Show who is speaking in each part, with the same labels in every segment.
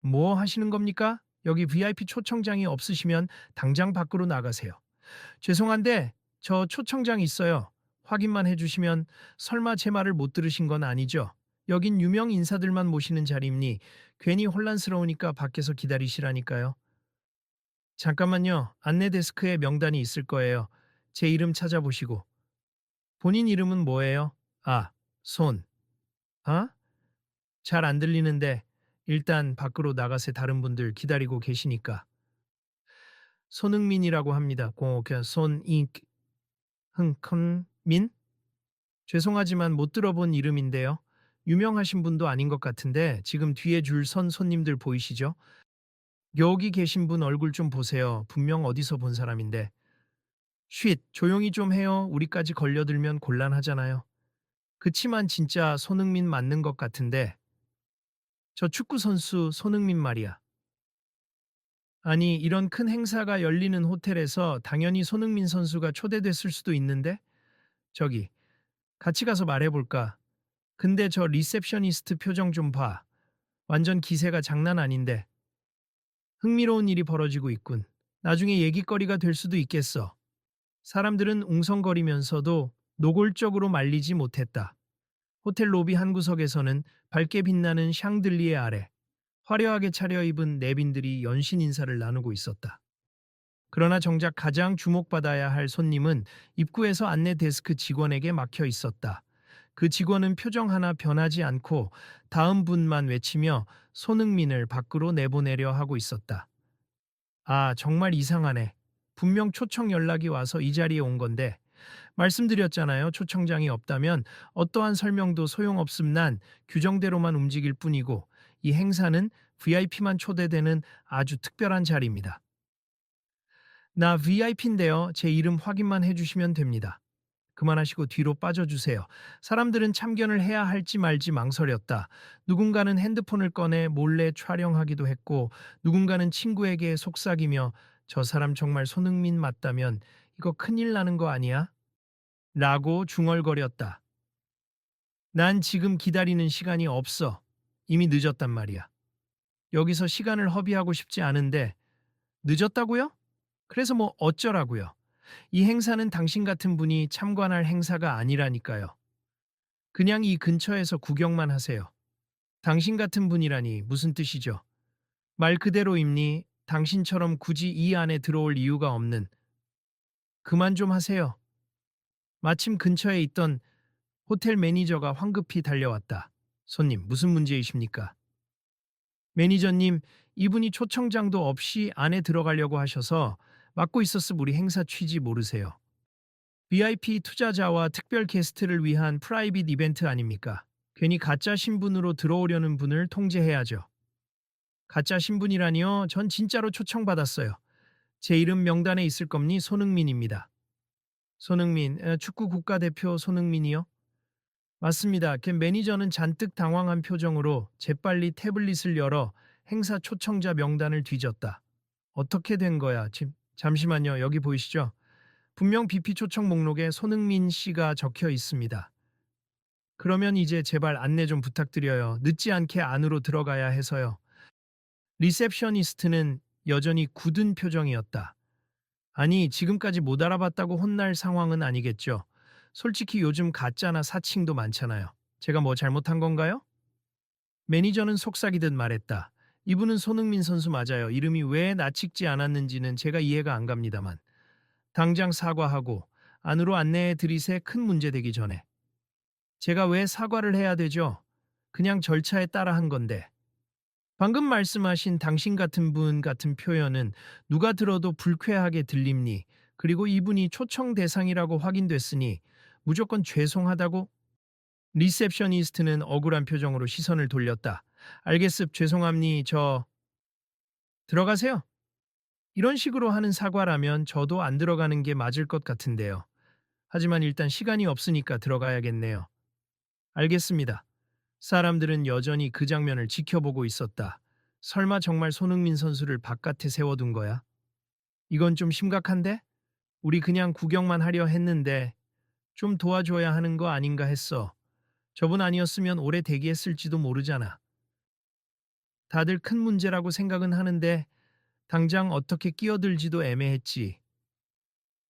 Speaker 1: 뭐 하시는 겁니까? 여기 VIP 초청장이 없으시면 당장 밖으로 나가세요. 죄송한데 저 초청장 있어요. 확인만 해주시면 설마 제 말을 못 들으신 건 아니죠? 여긴 유명 인사들만 모시는 자리이니 괜히 혼란스러우니까 밖에서 기다리시라니까요. 잠깐만요. 안내 데스크에 명단이 있을 거예요. 제 이름 찾아보시고. 본인 이름은 뭐예요? 아, 손. 아? 잘 안 들리는데 일단 밖으로 나가세 다른 분들 기다리고 계시니까. 손흥민이라고 합니다. 손익 흥컨민? 죄송하지만 못 들어본 이름인데요. 유명하신 분도 아닌 것 같은데 지금 뒤에 줄 선 손님들 보이시죠? 여기 계신 분 얼굴 좀 보세요. 분명 어디서 본 사람인데. 쉿, 조용히 좀 해요. 우리까지 걸려들면 곤란하잖아요. 그치만 진짜 손흥민 맞는 것 같은데. 저 축구 선수 손흥민 말이야. 아니, 이런 큰 행사가 열리는 호텔에서 당연히 손흥민 선수가 초대됐을 수도 있는데? 저기, 같이 가서 말해볼까? 근데 저 리셉셔니스트 표정 좀 봐. 완전 기세가 장난 아닌데. 흥미로운 일이 벌어지고 있군. 나중에 얘기거리가 될 수도 있겠어. 사람들은 웅성거리면서도 노골적으로 말리지 못했다. 호텔 로비 한 구석에서는 밝게 빛나는 샹들리에 아래 화려하게 차려입은 내빈들이 연신 인사를 나누고 있었다. 그러나 정작 가장 주목받아야 할 손님은 입구에서 안내 데스크 직원에게 막혀 있었다. 그 직원은 표정 하나 변하지 않고 다음 분만 외치며 손흥민을 밖으로 내보내려 하고 있었다. 아, 정말 이상하네. 분명 초청 연락이 와서 이 자리에 온 건데 말씀드렸잖아요. 초청장이 없다면 어떠한 설명도 소용없음 난 규정대로만 움직일 뿐이고 이 행사는 VIP만 초대되는 아주 특별한 자리입니다. 나 VIP인데요. 제 이름 확인만 해주시면 됩니다. 그만하시고 뒤로 빠져주세요. 사람들은 참견을 해야 할지 말지 망설였다. 누군가는 핸드폰을 꺼내 몰래 촬영하기도 했고 누군가는 친구에게 속삭이며 저 사람 정말 손흥민 맞다면 이거 큰일 나는 거 아니야? 라고 중얼거렸다. 난 지금 기다리는 시간이 없어. 이미 늦었단 말이야. 여기서 시간을 허비하고 싶지 않은데 늦었다고요? 그래서 뭐 어쩌라고요? 이 행사는 당신 같은 분이 참관할 행사가 아니라니까요. 그냥 이 근처에서 구경만 하세요. 당신 같은 분이라니 무슨 뜻이죠? 말 그대로입니? 당신처럼 굳이 이 안에 들어올 이유가 없는. 그만 좀 하세요. 마침 근처에 있던 호텔 매니저가 황급히 달려왔다. 손님, 무슨 문제이십니까? 매니저님, 이분이 초청장도 없이 안에 들어가려고 하셔서 막고 있었음 우리 행사 취지 모르세요. VIP 투자자와 특별 게스트를 위한 프라이빗 이벤트 아닙니까? 괜히 가짜 신분으로 들어오려는 분을 통제해야죠. 가짜 신분이라니요? 전 진짜로 초청받았어요. 제 이름 명단에 있을 겁니 손흥민입니다. 손흥민, 축구 국가대표 손흥민이요? 맞습니다. 그 매니저는 잔뜩 당황한 표정으로 재빨리 태블릿을 열어 행사 초청자 명단을 뒤졌다. 어떻게 된 거야? 잠시만요. 여기 보이시죠? 분명 BP 초청 목록에 손흥민 씨가 적혀 있습니다. 그러면 이제 제발 안내 좀 부탁드려요. 늦지 않게 안으로 들어가야 해서요. 리셉셔니스트는 여전히 굳은 표정이었다. 아니, 지금까지 못 알아봤다고 혼날 상황은 아니겠죠. 솔직히 요즘 가짜나 사칭도 많잖아요. 제가 뭐 잘못한 건가요? 매니저는 속삭이듯 말했다. 이분은 손흥민 선수 맞아요. 이름이 왜 낯익지 않았는지는 제가 이해가 안 갑니다만. 당장 사과하고 안으로 안내해 드리세 큰 문제 되기 전에. 제가 왜 사과를 해야 되죠? 그냥 절차에 따라 한 건데. 방금 말씀하신 당신 같은 분 같은 표현은 누가 들어도 불쾌하게 들립니. 그리고 이분이 초청 대상이라고 확인됐으니 무조건 죄송하다고. 리셉셔니스트는 억울한 표정으로 시선을 돌렸다. 알겠습 죄송합니 들어가세요. 이런 식으로 하는 사과라면 저도 안 들어가는 게 맞을 것 같은데요. 하지만 일단 시간이 없으니까 들어가야겠네요. 알겠습니다. 사람들은 여전히 그 장면을 지켜보고 있었다. 설마 정말 손흥민 선수를 바깥에 세워둔 거야? 이건 좀 심각한데? 우리 그냥 구경만 하려 했는데 좀 도와줘야 하는 거 아닌가 했어. 저분 아니었으면 오래 대기했을지도 모르잖아. 다들 큰 문제라고 생각은 하는데 당장 어떻게 끼어들지도 애매했지.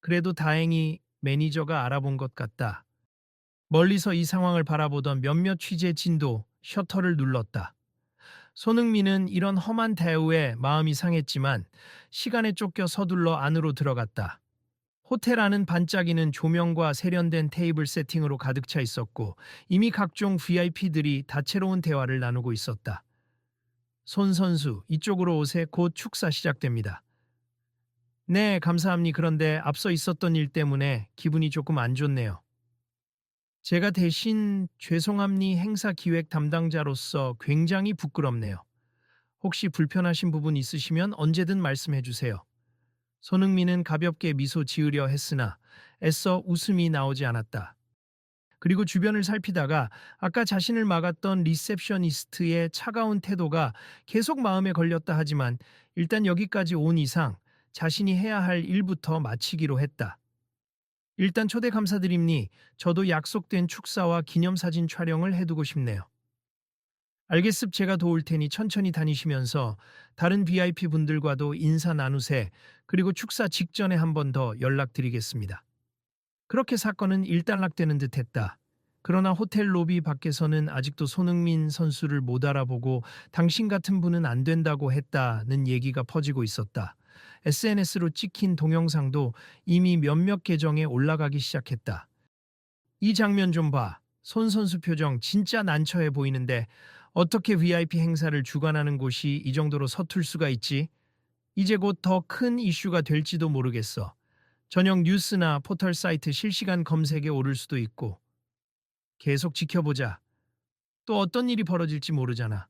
Speaker 1: 그래도 다행히 매니저가 알아본 것 같다. 멀리서 이 상황을 바라보던 몇몇 취재진도 셔터를 눌렀다. 손흥민은 이런 험한 대우에 마음이 상했지만 시간에 쫓겨 서둘러 안으로 들어갔다. 호텔 안은 반짝이는 조명과 세련된 테이블 세팅으로 가득 차 있었고 이미 각종 VIP들이 다채로운 대화를 나누고 있었다. 손 선수, 이쪽으로 오세. 곧 축사 시작됩니다. 네, 감사합니다. 그런데 앞서 있었던 일 때문에 기분이 조금 안 좋네요. 제가 대신 죄송합니다. 행사 기획 담당자로서 굉장히 부끄럽네요. 혹시 불편하신 부분 있으시면 언제든 말씀해 주세요. 손흥민은 가볍게 미소 지으려 했으나 애써 웃음이 나오지 않았다. 그리고 주변을 살피다가 아까 자신을 막았던 리셉셔니스트의 차가운 태도가 계속 마음에 걸렸다 하지만 일단 여기까지 온 이상 자신이 해야 할 일부터 마치기로 했다. 일단 초대 감사드립니. 저도 약속된 축사와 기념사진 촬영을 해두고 싶네요. 알겠습. 제가 도울 테니 천천히 다니시면서 다른 VIP 분들과도 인사 나누세. 그리고 축사 직전에 한 번 더 연락드리겠습니다. 그렇게 사건은 일단락되는 듯했다. 그러나 호텔 로비 밖에서는 아직도 손흥민 선수를 못 알아보고 당신 같은 분은 안 된다고 했다는 얘기가 퍼지고 있었다. SNS로 찍힌 동영상도 이미 몇몇 계정에 올라가기 시작했다. 이 장면 좀 봐. 손 선수 표정 진짜 난처해 보이는데 어떻게 VIP 행사를 주관하는 곳이 이 정도로 서툴 수가 있지? 이제 곧 더 큰 이슈가 될지도 모르겠어. 저녁 뉴스나 포털 사이트 실시간 검색에 오를 수도 있고. 계속 지켜보자. 또 어떤 일이 벌어질지 모르잖아.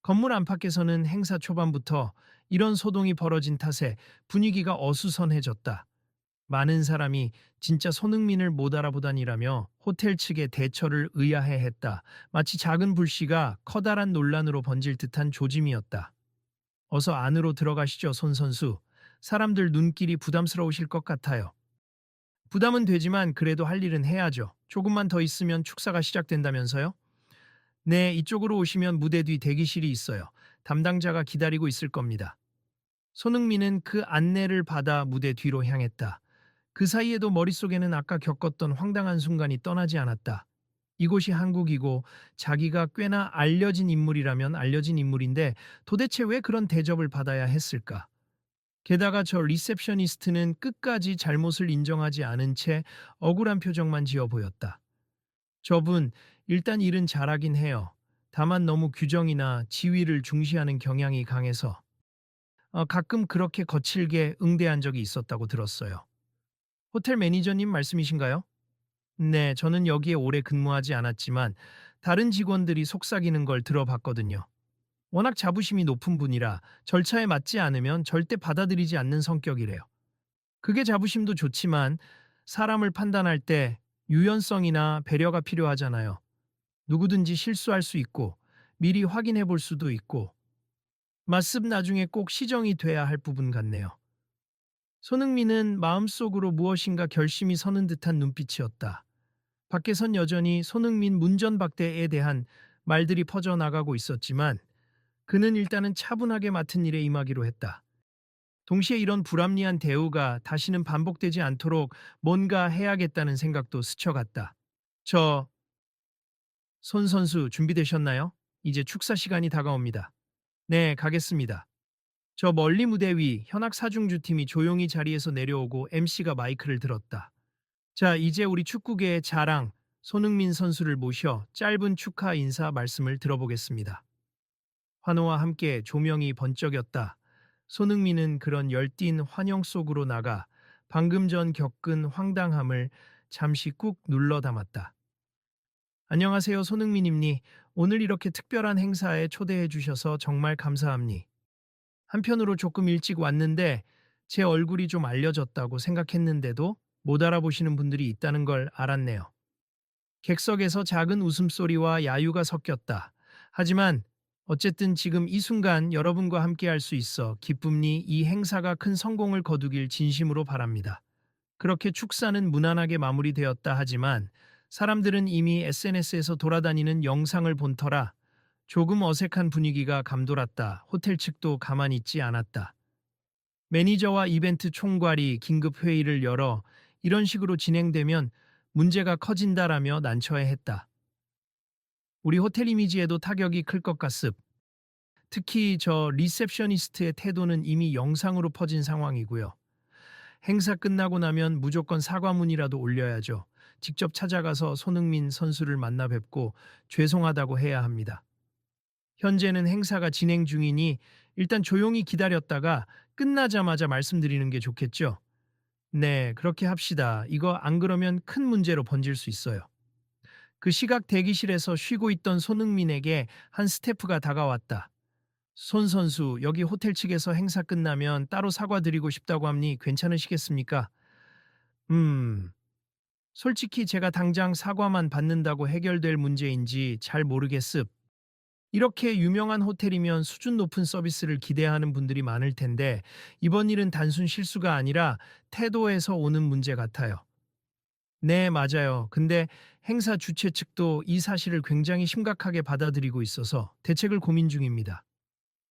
Speaker 1: 건물 안팎에서는 행사 초반부터 이런 소동이 벌어진 탓에 분위기가 어수선해졌다. 많은 사람이 진짜 손흥민을 못 알아보다니라며 호텔 측의 대처를 의아해했다. 마치 작은 불씨가 커다란 논란으로 번질 듯한 조짐이었다. 어서 안으로 들어가시죠, 손 선수. 사람들 눈길이 부담스러우실 것 같아요. 부담은 되지만 그래도 할 일은 해야죠. 조금만 더 있으면 축사가 시작된다면서요? 네, 이쪽으로 오시면 무대 뒤 대기실이 있어요. 담당자가 기다리고 있을 겁니다. 손흥민은 그 안내를 받아 무대 뒤로 향했다. 그 사이에도 머릿속에는 아까 겪었던 황당한 순간이 떠나지 않았다. 이곳이 한국이고 자기가 꽤나 알려진 인물이라면 알려진 인물인데 도대체 왜 그런 대접을 받아야 했을까? 게다가 저 리셉셔니스트는 끝까지 잘못을 인정하지 않은 채 억울한 표정만 지어 보였다. 저분 일단 일은 잘하긴 해요. 다만 너무 규정이나 지위를 중시하는 경향이 강해서 가끔 그렇게 거칠게 응대한 적이 있었다고 들었어요. 호텔 매니저님 말씀이신가요? 네, 저는 여기에 오래 근무하지 않았지만 다른 직원들이 속삭이는 걸 들어봤거든요. 워낙 자부심이 높은 분이라 절차에 맞지 않으면 절대 받아들이지 않는 성격이래요. 그게 자부심도 좋지만 사람을 판단할 때 유연성이나 배려가 필요하잖아요. 누구든지 실수할 수 있고 미리 확인해 볼 수도 있고 말씀 나중에 꼭 시정이 돼야 할 부분 같네요. 손흥민은 마음속으로 무엇인가 결심이 서는 듯한 눈빛이었다. 밖에선 여전히 손흥민 문전박대에 대한 말들이 퍼져나가고 있었지만 그는 일단은 차분하게 맡은 일에 임하기로 했다. 동시에 이런 불합리한 대우가 다시는 반복되지 않도록 뭔가 해야겠다는 생각도 스쳐갔다. 손 선수 준비되셨나요? 이제 축사 시간이 다가옵니다. 네, 가겠습니다. 저 멀리 무대 위 현악 사중주팀이 조용히 자리에서 내려오고 MC가 마이크를 들었다. 자, 이제 우리 축구계의 자랑 손흥민 선수를 모셔 짧은 축하 인사 말씀을 들어보겠습니다. 환호와 함께 조명이 번쩍였다. 손흥민은 그런 열띤 환영 속으로 나가 방금 전 겪은 황당함을 잠시 꾹 눌러 담았다. 안녕하세요, 손흥민입니. 오늘 이렇게 특별한 행사에 초대해 주셔서 정말 감사합니. 한편으로 조금 일찍 왔는데 제 얼굴이 좀 알려졌다고 생각했는데도 못 알아보시는 분들이 있다는 걸 알았네요. 객석에서 작은 웃음소리와 야유가 섞였다. 하지만 어쨌든 지금 이 순간 여러분과 함께 할 수 있어 기쁨니. 이 행사가 큰 성공을 거두길 진심으로 바랍니다. 그렇게 축사는 무난하게 마무리되었다 하지만 사람들은 이미 SNS에서 돌아다니는 영상을 본 터라 조금 어색한 분위기가 감돌았다. 호텔 측도 가만히 있지 않았다. 매니저와 이벤트 총괄이 긴급 회의를 열어 이런 식으로 진행되면 문제가 커진다라며 난처해 했다. 우리 호텔 이미지에도 타격이 클 것 같습. 특히 저 리셉셔니스트의 태도는 이미 영상으로 퍼진 상황이고요. 행사 끝나고 나면 무조건 사과문이라도 올려야죠. 직접 찾아가서 손흥민 선수를 만나 뵙고 죄송하다고 해야 합니다. 현재는 행사가 진행 중이니 일단 조용히 기다렸다가 끝나자마자 말씀드리는 게 좋겠죠? 네, 그렇게 합시다. 이거 안 그러면 큰 문제로 번질 수 있어요. 그 시각 대기실에서 쉬고 있던 손흥민에게 한 스태프가 다가왔다. 손 선수, 여기 호텔 측에서 행사 끝나면 따로 사과드리고 싶다고 합니 괜찮으시겠습니까? 음, 솔직히 제가 당장 사과만 받는다고 해결될 문제인지 잘 모르겠습. 이렇게 유명한 호텔이면 수준 높은 서비스를 기대하는 분들이 많을 텐데 이번 일은 단순 실수가 아니라 태도에서 오는 문제 같아요. 네, 맞아요. 근데 행사 주최 측도 이 사실을 굉장히 심각하게 받아들이고 있어서 대책을 고민 중입니다.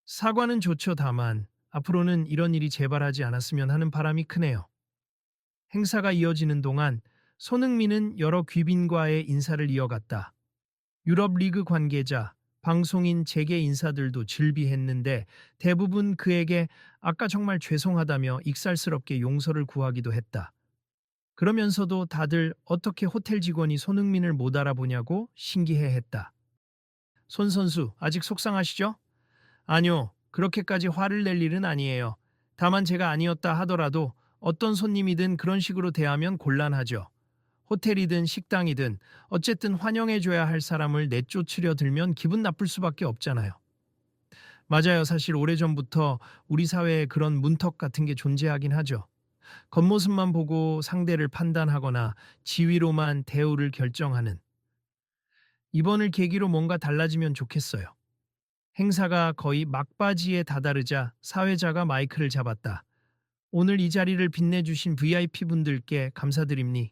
Speaker 1: 사과는 좋죠, 다만 앞으로는 이런 일이 재발하지 않았으면 하는 바람이 크네요. 행사가 이어지는 동안 손흥민은 여러 귀빈과의 인사를 이어갔다. 유럽 리그 관계자, 방송인 재계 인사들도 질비했는데 대부분 그에게 아까 정말 죄송하다며 익살스럽게 용서를 구하기도 했다. 그러면서도 다들 어떻게 호텔 직원이 손흥민을 못 알아보냐고 신기해했다. 손 선수, 아직 속상하시죠? 아니요, 그렇게까지 화를 낼 일은 아니에요. 다만 제가 아니었다 하더라도 어떤 손님이든 그런 식으로 대하면 곤란하죠. 호텔이든 식당이든 어쨌든 환영해줘야 할 사람을 내쫓으려 들면 기분 나쁠 수밖에 없잖아요. 맞아요. 사실 오래전부터 우리 사회에 그런 문턱 같은 게 존재하긴 하죠. 겉모습만 보고 상대를 판단하거나 지위로만 대우를 결정하는. 이번을 계기로 뭔가 달라지면 좋겠어요. 행사가 거의 막바지에 다다르자 사회자가 마이크를 잡았다. 오늘 이 자리를 빛내주신 VIP분들께 감사드립니.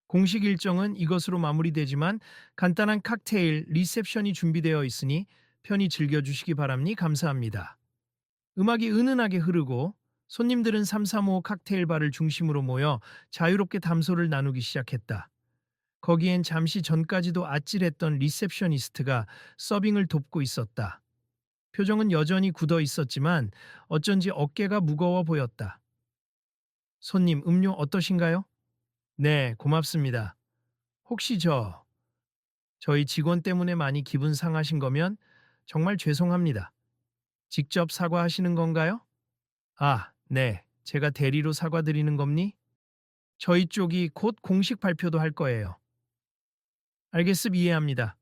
Speaker 1: 공식 일정은 이것으로 마무리되지만 간단한 칵테일 리셉션이 준비되어 있으니 편히 즐겨주시기 바랍니. 감사합니다. 음악이 은은하게 흐르고 손님들은 335 칵테일 바를 중심으로 모여 자유롭게 담소를 나누기 시작했다. 거기엔 잠시 전까지도 아찔했던 리셉셔니스트가 서빙을 돕고 있었다. 표정은 여전히 굳어 있었지만 어쩐지 어깨가 무거워 보였다. 손님, 음료 어떠신가요? 네, 고맙습니다. 혹시 저희 직원 때문에 많이 기분 상하신 거면 정말 죄송합니다. 직접 사과하시는 건가요? 아, 네. 제가 대리로 사과드리는 겁니? 저희 쪽이 곧 공식 발표도 할 거예요. 알겠습 이해합니다.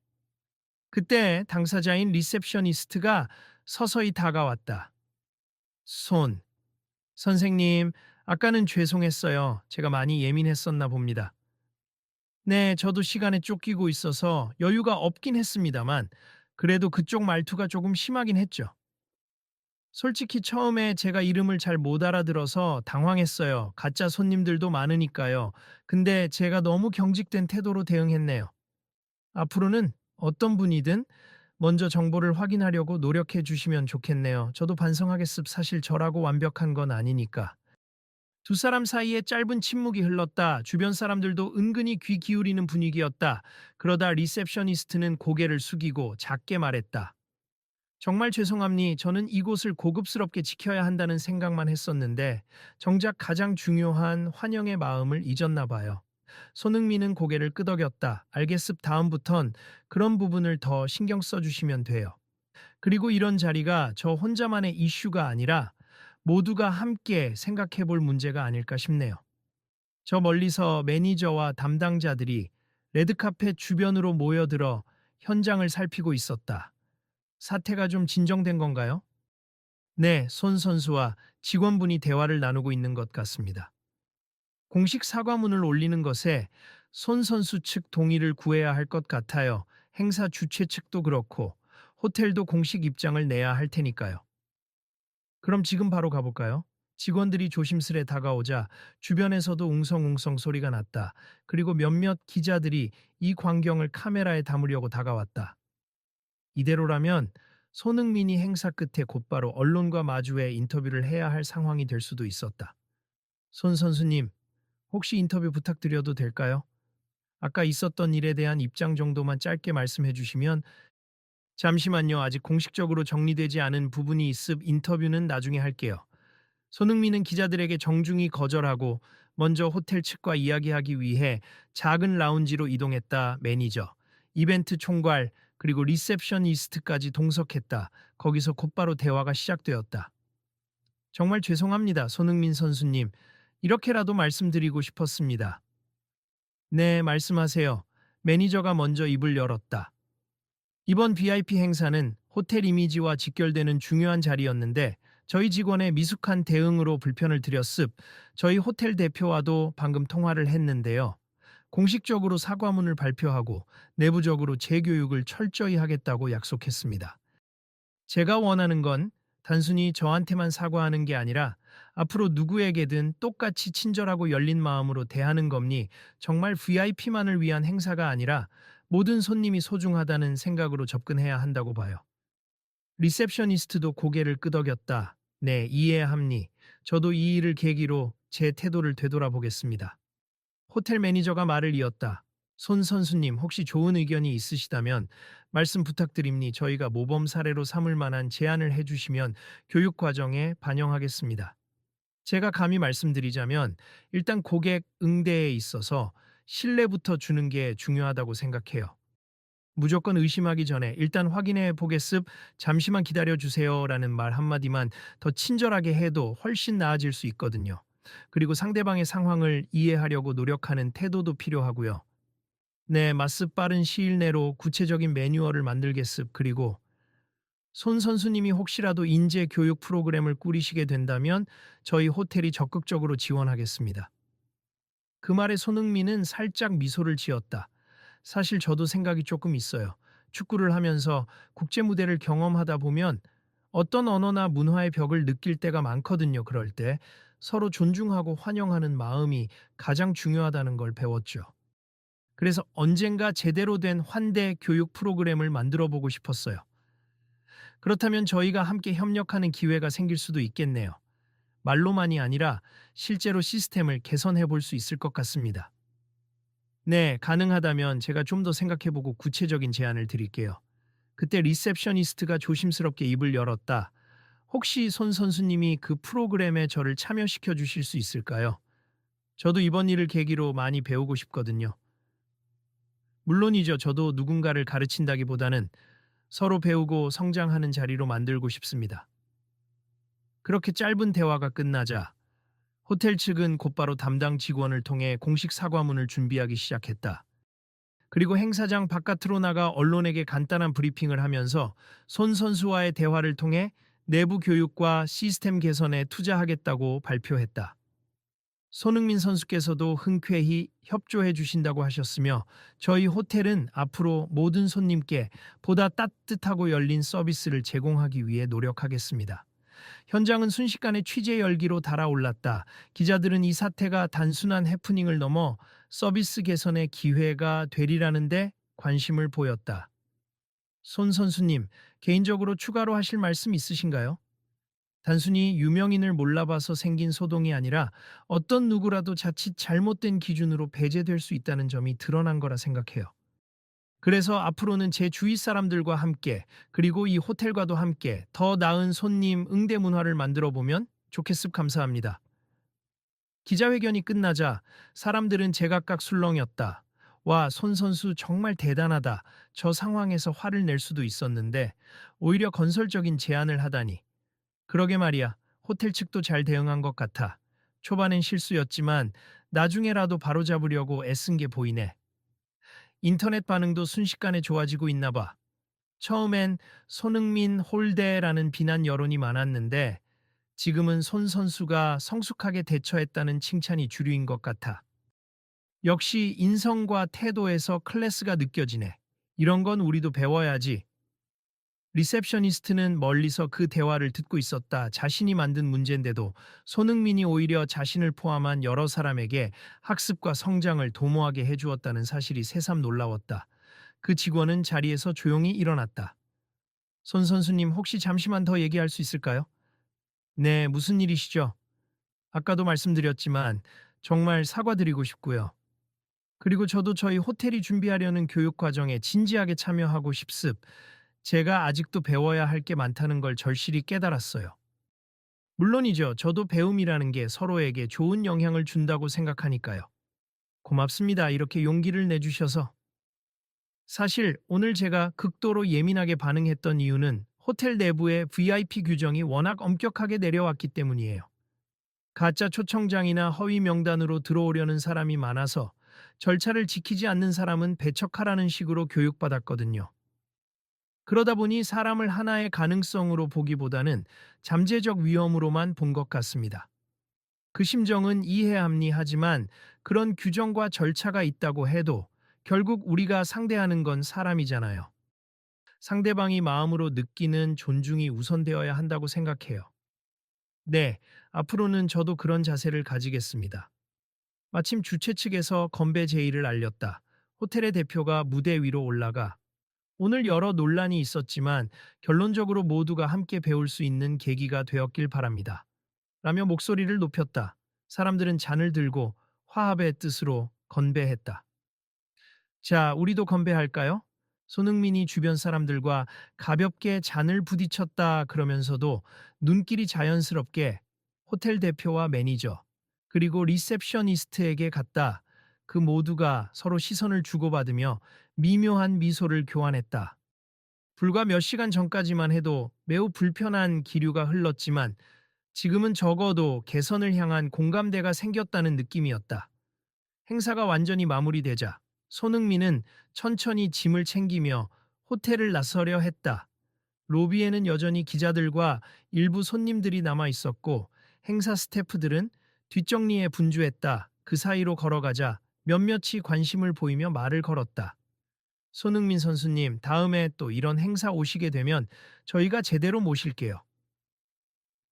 Speaker 1: 그때 당사자인 리셉셔니스트가 서서히 다가왔다. 손, 선생님, 아까는 죄송했어요. 제가 많이 예민했었나 봅니다. 네, 저도 시간에 쫓기고 있어서 여유가 없긴 했습니다만, 그래도 그쪽 말투가 조금 심하긴 했죠. 솔직히 처음에 제가 이름을 잘 못 알아들어서 당황했어요. 가짜 손님들도 많으니까요. 근데 제가 너무 경직된 태도로 대응했네요. 앞으로는 어떤 분이든 먼저 정보를 확인하려고 노력해 주시면 좋겠네요. 저도 반성하겠습. 사실 저라고 완벽한 건 아니니까. 두 사람 사이에 짧은 침묵이 흘렀다. 주변 사람들도 은근히 귀 기울이는 분위기였다. 그러다 리셉셔니스트는 고개를 숙이고 작게 말했다. 정말 죄송합니. 저는 이곳을 고급스럽게 지켜야 한다는 생각만 했었는데 정작 가장 중요한 환영의 마음을 잊었나 봐요. 손흥민은 고개를 끄덕였다. 알겠습. 다음부턴 그런 부분을 더 신경 써주시면 돼요. 그리고 이런 자리가 저 혼자만의 이슈가 아니라 모두가 함께 생각해 볼 문제가 아닐까 싶네요. 저 멀리서 매니저와 담당자들이 레드카펫 주변으로 모여들어 현장을 살피고 있었다. 사태가 좀 진정된 건가요? 네, 손 선수와 직원분이 대화를 나누고 있는 것 같습니다. 공식 사과문을 올리는 것에 손 선수 측 동의를 구해야 할 것 같아요. 행사 주최 측도 그렇고 호텔도 공식 입장을 내야 할 테니까요. 그럼 지금 바로 가볼까요? 직원들이 조심스레 다가오자 주변에서도 웅성웅성 소리가 났다. 그리고 몇몇 기자들이 이 광경을 카메라에 담으려고 다가왔다. 이대로라면 손흥민이 행사 끝에 곧바로 언론과 마주해 인터뷰를 해야 할 상황이 될 수도 있었다. 손 선수님, 혹시 인터뷰 부탁드려도 될까요? 아까 있었던 일에 대한 입장 정도만 짧게 말씀해 주시면. 잠시만요. 아직 공식적으로 정리되지 않은 부분이 있음 인터뷰는 나중에 할게요. 손흥민은 기자들에게 정중히 거절하고 먼저 호텔 측과 이야기하기 위해 작은 라운지로 이동했다. 매니저, 이벤트 총괄, 그리고 리셉셔니스트까지 동석했다. 거기서 곧바로 대화가 시작되었다. 정말 죄송합니다, 손흥민 선수님. 이렇게라도 말씀드리고 싶었습니다. 네, 말씀하세요. 매니저가 먼저 입을 열었다. 이번 VIP 행사는 호텔 이미지와 직결되는 중요한 자리였는데 저희 직원의 미숙한 대응으로 불편을 드렸습. 저희 호텔 대표와도 방금 통화를 했는데요. 공식적으로 사과문을 발표하고 내부적으로 재교육을 철저히 하겠다고 약속했습니다. 제가 원하는 건 단순히 저한테만 사과하는 게 아니라 앞으로 누구에게든 똑같이 친절하고 열린 마음으로 대하는 겁니. 정말 VIP만을 위한 행사가 아니라 모든 손님이 소중하다는 생각으로 접근해야 한다고 봐요. 리셉셔니스트도 고개를 끄덕였다. 네, 이해합니. 저도 이 일을 계기로 제 태도를 되돌아보겠습니다. 호텔 매니저가 말을 이었다. 손 선수님, 혹시 좋은 의견이 있으시다면 말씀 부탁드립니. 저희가 모범 사례로 삼을 만한 제안을 해주시면 교육 과정에 반영하겠습니다. 제가 감히 말씀드리자면 일단 고객 응대에 있어서 신뢰부터 주는 게 중요하다고 생각해요. 무조건 의심하기 전에 일단 확인해 보겠습. 잠시만 기다려 주세요라는 말 한마디만 더 친절하게 해도 훨씬 나아질 수 있거든요. 그리고 상대방의 상황을 이해하려고 노력하는 태도도 필요하고요. 네, 맞습. 빠른 시일 내로 구체적인 매뉴얼을 만들겠습. 그리고 손 선수님이 혹시라도 인재 교육 프로그램을 꾸리시게 된다면 저희 호텔이 적극적으로 지원하겠습니다. 그 말에 손흥민은 살짝 미소를 지었다. 사실 저도 생각이 조금 있어요. 축구를 하면서 국제 무대를 경험하다 보면 어떤 언어나 문화의 벽을 느낄 때가 많거든요. 그럴 때 서로 존중하고 환영하는 마음이 가장 중요하다는 걸 배웠죠. 그래서 언젠가 제대로 된 환대 교육 프로그램을 만들어 보고 싶었어요. 그렇다면 저희가 함께 협력하는 기회가 생길 수도 있겠네요. 말로만이 아니라 실제로 시스템을 개선해 볼 수 있을 것 같습니다. 네, 가능하다면 제가 좀 더 생각해 보고 구체적인 제안을 드릴게요. 그때 리셉셔니스트가 조심스럽게 입을 열었다. 혹시 손 선수님이 그 프로그램에 저를 참여시켜 주실 수 있을까요? 저도 이번 일을 계기로 많이 배우고 싶거든요. 물론이죠. 저도 누군가를 가르친다기보다는 서로 배우고 성장하는 자리로 만들고 싶습니다. 그렇게 짧은 대화가 끝나자 호텔 측은 곧바로 담당 직원을 통해 공식 사과문을 준비하기 시작했다. 그리고 행사장 바깥으로 나가 언론에게 간단한 브리핑을 하면서 손 선수와의 대화를 통해 내부 교육과 시스템 개선에 투자하겠다고 발표했다. 손흥민 선수께서도 흔쾌히 협조해 주신다고 하셨으며 저희 호텔은 앞으로 모든 손님께 보다 따뜻하고 열린 서비스를 제공하기 위해 노력하겠습니다. 현장은 순식간에 취재 열기로 달아올랐다. 기자들은 이 사태가 단순한 해프닝을 넘어 서비스 개선의 기회가 되리라는데 관심을 보였다. 손 선수님, 개인적으로 추가로 하실 말씀 있으신가요? 단순히 유명인을 몰라봐서 생긴 소동이 아니라 어떤 누구라도 자칫 잘못된 기준으로 배제될 수 있다는 점이 드러난 거라 생각해요. 그래서 앞으로는 제 주위 사람들과 함께 그리고 이 호텔과도 함께 더 나은 손님 응대 문화를 만들어 보면 좋겠습. 감사합니다. 기자회견이 끝나자 사람들은 제각각 술렁였다. 와, 손 선수 정말 대단하다. 저 상황에서 화를 낼 수도 있었는데 오히려 건설적인 제안을 하다니. 그러게 말이야. 호텔 측도 잘 대응한 것 같아. 초반엔 실수였지만 나중에라도 바로잡으려고 애쓴 게 보이네. 인터넷 반응도 순식간에 좋아지고 있나 봐. 처음엔 손흥민 홀대라는 비난 여론이 많았는데 지금은 손 선수가 성숙하게 대처했다는 칭찬이 주류인 것 같아. 역시 인성과 태도에서 클래스가 느껴지네. 이런 건 우리도 배워야지. 리셉셔니스트는 멀리서 그 대화를 듣고 있었다. 자신이 만든 문제인데도 손흥민이 오히려 자신을 포함한 여러 사람에게 학습과 성장을 도모하게 해주었다는 사실이 새삼 놀라웠다. 그 직원은 자리에서 조용히 일어났다. 손 선수님 혹시 잠시만 더 얘기할 수 있을까요? 네, 무슨 일이시죠? 아까도 말씀드렸지만 정말 사과드리고 싶고요. 그리고 저도 저희 호텔이 준비하려는 교육 과정에 진지하게 참여하고 싶습. 제가 아직도 배워야 할 게 많다는 걸 절실히 깨달았어요. 물론이죠. 저도 배움이라는 게 서로에게 좋은 영향을 준다고 생각하니까요. 고맙습니다. 이렇게 용기를 내주셔서. 사실 오늘 제가 극도로 예민하게 반응했던 이유는 호텔 내부의 VIP 규정이 워낙 엄격하게 내려왔기 때문이에요. 가짜 초청장이나 허위 명단으로 들어오려는 사람이 많아서 절차를 지키지 않는 사람은 배척하라는 식으로 교육받았거든요. 그러다 보니 사람을 하나의 가능성으로 보기보다는 잠재적 위험으로만 본 것 같습니다. 그 심정은 이해합니하지만 그런 규정과 절차가 있다고 해도 결국 우리가 상대하는 건 사람이잖아요. 상대방이 마음으로 느끼는 존중이 우선되어야 한다고 생각해요. 네, 앞으로는 저도 그런 자세를 가지겠습니다. 마침 주최 측에서 건배 제의를 알렸다. 호텔의 대표가 무대 위로 올라가 오늘 여러 논란이 있었지만 결론적으로 모두가 함께 배울 수 있는 계기가 되었길 바랍니다. 라며 목소리를 높였다. 사람들은 잔을 들고 화합의 뜻으로 건배했다. 자, 우리도 건배할까요? 손흥민이 주변 사람들과 가볍게 잔을 부딪혔다 그러면서도 눈길이 자연스럽게 호텔 대표와 매니저, 그리고 리셉셔니스트에게 갔다. 그 모두가 서로 시선을 주고받으며 미묘한 미소를 교환했다. 불과 몇 시간 전까지만 해도 매우 불편한 기류가 흘렀지만 지금은 적어도 개선을 향한 공감대가 생겼다는 느낌이었다. 행사가 완전히 마무리되자 손흥민은 천천히 짐을 챙기며 호텔을 나서려 했다. 로비에는 여전히 기자들과 일부 손님들이 남아 있었고 행사 스태프들은 뒷정리에 분주했다. 그 사이로 걸어가자 몇몇이 관심을 보이며 말을 걸었다. 손흥민 선수님, 다음에 또 이런 행사 오시게 되면 저희가 제대로 모실게요.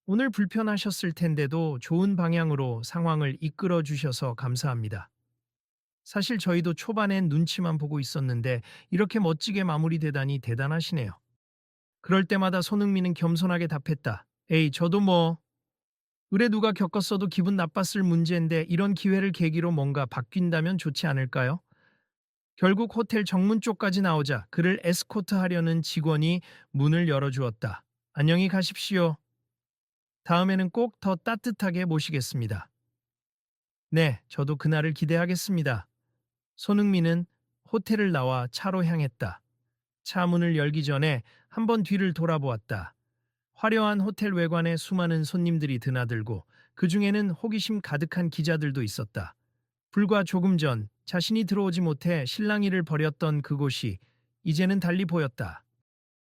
Speaker 1: 오늘 불편하셨을 텐데도 좋은 방향으로 상황을 이끌어 주셔서 감사합니다. 사실 저희도 초반엔 눈치만 보고 있었는데 이렇게 멋지게 마무리되다니 대단하시네요. 그럴 때마다 손흥민은 겸손하게 답했다. 에이, 저도 뭐 의뢰 누가 겪었어도 기분 나빴을 문제인데 이런 기회를 계기로 뭔가 바뀐다면 좋지 않을까요? 결국 호텔 정문 쪽까지 나오자 그를 에스코트하려는 직원이 문을 열어주었다. 안녕히 가십시오. 다음에는 꼭 더 따뜻하게 모시겠습니다. 네, 저도 그날을 기대하겠습니다. 손흥민은 호텔을 나와 차로 향했다. 차 문을 열기 전에 한번 뒤를 돌아보았다. 화려한 호텔 외관에 수많은 손님들이 드나들고 그 중에는 호기심 가득한 기자들도 있었다. 불과 조금 전 자신이 들어오지 못해 실랑이를 벌였던 그곳이 이제는 달리 보였다.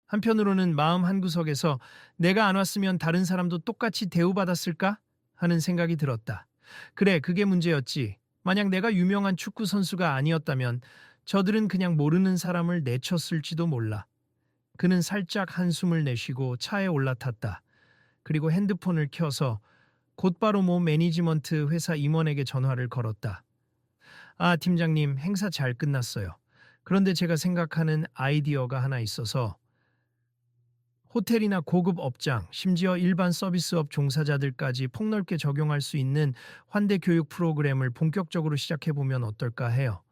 Speaker 1: 한편으로는 마음 한구석에서 내가 안 왔으면 다른 사람도 똑같이 대우받았을까? 하는 생각이 들었다. 그래, 그게 문제였지. 만약 내가 유명한 축구 선수가 아니었다면 저들은 그냥 모르는 사람을 내쳤을지도 몰라. 그는 살짝 한숨을 내쉬고 차에 올라탔다. 그리고 핸드폰을 켜서 곧바로 모 매니지먼트 회사 임원에게 전화를 걸었다. 아, 팀장님, 행사 잘 끝났어요. 그런데 제가 생각하는 아이디어가 하나 있어서 호텔이나 고급 업장, 심지어 일반 서비스업 종사자들까지 폭넓게 적용할 수 있는 환대 교육 프로그램을 본격적으로 시작해보면 어떨까 해요.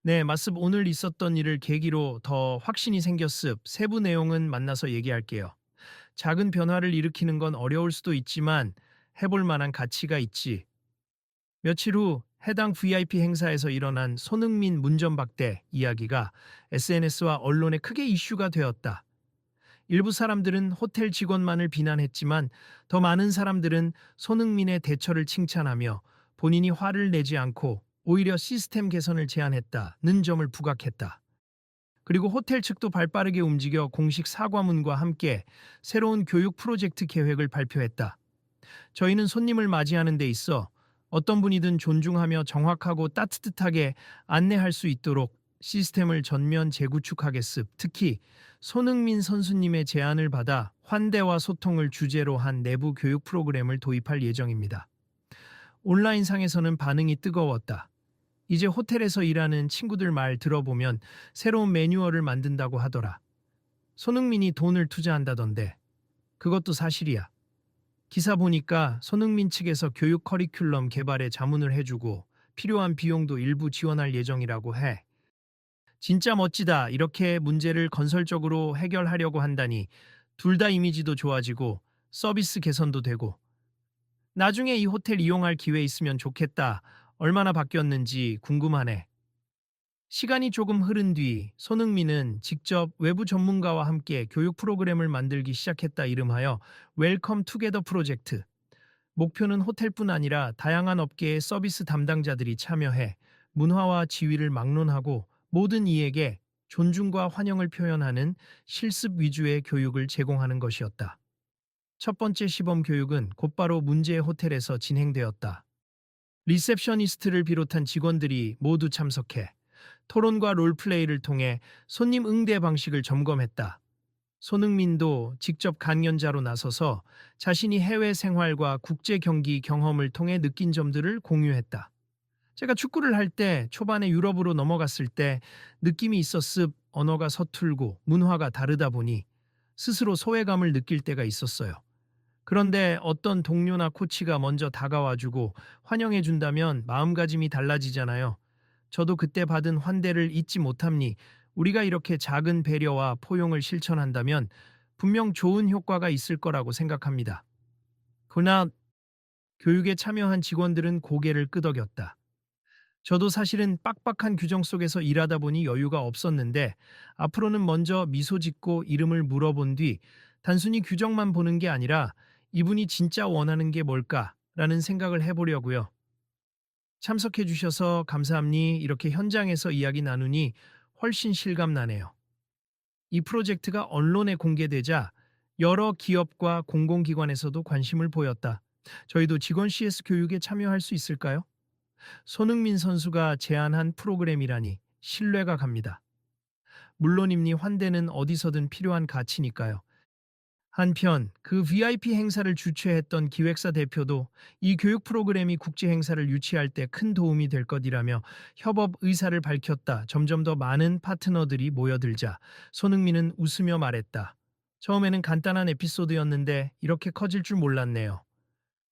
Speaker 1: 네, 맞습. 오늘 있었던 일을 계기로 더 확신이 생겼습. 세부 내용은 만나서 얘기할게요. 작은 변화를 일으키는 건 어려울 수도 있지만 해볼 만한 가치가 있지. 며칠 후 해당 VIP 행사에서 일어난 손흥민 문전박대 이야기가 SNS와 언론에 크게 이슈가 되었다. 일부 사람들은 호텔 직원만을 비난했지만 더 많은 사람들은 손흥민의 대처를 칭찬하며 본인이 화를 내지 않고 오히려 시스템 개선을 제안했다는 점을 부각했다. 그리고 호텔 측도 발빠르게 움직여 공식 사과문과 함께 새로운 교육 프로젝트 계획을 발표했다. 저희는 손님을 맞이하는 데 있어 어떤 분이든 존중하며 정확하고 따뜻하게 안내할 수 있도록 시스템을 전면 재구축하겠습. 특히 손흥민 선수님의 제안을 받아 환대와 소통을 주제로 한 내부 교육 프로그램을 도입할 예정입니다. 온라인상에서는 반응이 뜨거웠다. 이제 호텔에서 일하는 친구들 말 들어보면 새로운 매뉴얼을 만든다고 하더라. 손흥민이 돈을 투자한다던데. 그것도 사실이야. 기사 보니까 손흥민 측에서 교육 커리큘럼 개발에 자문을 해주고 필요한 비용도 일부 지원할 예정이라고 해. 진짜 멋지다. 이렇게 문제를 건설적으로 해결하려고 한다니 둘 다 이미지도 좋아지고 서비스 개선도 되고 나중에 이 호텔 이용할 기회 있으면 좋겠다. 얼마나 바뀌었는지 궁금하네. 시간이 조금 흐른 뒤 손흥민은 직접 외부 전문가와 함께 교육 프로그램을 만들기 시작했다. 이름하여 웰컴 투게더 프로젝트. 목표는 호텔뿐 아니라 다양한 업계의 서비스 담당자들이 참여해 문화와 지위를 막론하고 모든 이에게 존중과 환영을 표현하는 실습 위주의 교육을 제공하는 것이었다. 첫 번째 시범 교육은 곧바로 문제의 호텔에서 진행되었다. 리셉셔니스트를 비롯한 직원들이 모두 참석해 토론과 롤플레이를 통해 손님 응대 방식을 점검했다. 손흥민도 직접 강연자로 나서서 자신이 해외 생활과 국제 경기 경험을 통해 느낀 점들을 공유했다. 제가 축구를 할 때 초반에 유럽으로 넘어갔을 때 느낌이 있었습. 언어가 서툴고 문화가 다르다 보니 스스로 소외감을 느낄 때가 있었어요. 그런데 어떤 동료나 코치가 먼저 다가와주고 환영해준다면 마음가짐이 달라지잖아요. 저도 그때 받은 환대를 잊지 못합니. 우리가 이렇게 작은 배려와 포용을 실천한다면 분명 좋은 효과가 있을 거라고 생각합니다. 그러나 교육에 참여한 직원들은 고개를 끄덕였다. 저도 사실은 빡빡한 규정 속에서 일하다 보니 여유가 없었는데 앞으로는 먼저 미소 짓고 이름을 물어본 뒤 단순히 규정만 보는 게 아니라 이분이 진짜 원하는 게 뭘까라는 생각을 해보려고요. 참석해 주셔서 감사합니. 이렇게 현장에서 이야기 나누니 훨씬 실감나네요. 이 프로젝트가 언론에 공개되자 여러 기업과 공공기관에서도 관심을 보였다. 저희도 직원 CS 교육에 참여할 수 있을까요? 손흥민 선수가 제안한 프로그램이라니 신뢰가 갑니다. 물론입니. 환대는 어디서든 필요한 가치니까요. 한편 그 VIP 행사를 주최했던 기획사 대표도 이 교육 프로그램이 국제 행사를 유치할 때 큰 도움이 될 것이라며 협업 의사를 밝혔다. 점점 더 많은 파트너들이 모여들자 손흥민은 웃으며 말했다. 처음에는 간단한 에피소드였는데 이렇게 커질 줄 몰랐네요.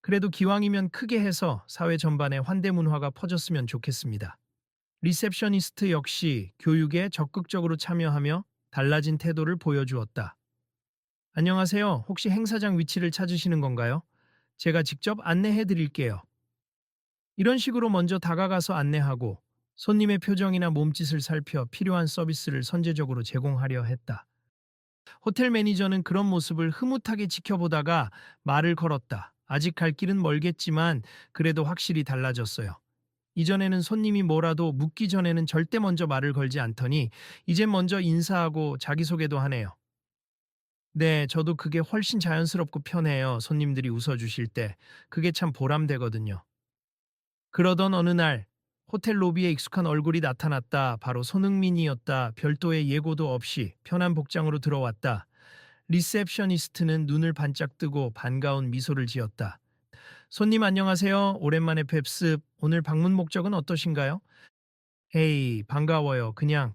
Speaker 1: 그래도 기왕이면 크게 해서 사회 전반에 환대 문화가 퍼졌으면 좋겠습니다. 리셉셔니스트 역시 교육에 적극적으로 참여하며 달라진 태도를 보여주었다. 안녕하세요. 혹시 행사장 위치를 찾으시는 건가요? 제가 직접 안내해 드릴게요. 이런 식으로 먼저 다가가서 안내하고 손님의 표정이나 몸짓을 살펴 필요한 서비스를 선제적으로 제공하려 했다. 호텔 매니저는 그런 모습을 흐뭇하게 지켜보다가 말을 걸었다. 아직 갈 길은 멀겠지만 그래도 확실히 달라졌어요. 이전에는 손님이 뭐라도 묻기 전에는 절대 먼저 말을 걸지 않더니 이젠 먼저 인사하고 자기소개도 하네요. 네, 저도 그게 훨씬 자연스럽고 편해요. 손님들이 웃어주실 때. 그게 참 보람되거든요. 그러던 어느 날, 호텔 로비에 익숙한 얼굴이 나타났다. 바로 손흥민이었다. 별도의 예고도 없이 편한 복장으로 들어왔다. 리셉셔니스트는 눈을 반짝 뜨고 반가운 미소를 지었다. 손님 안녕하세요. 오랜만에 뵙습. 오늘 방문 목적은 어떠신가요? 헤이, 반가워요. 그냥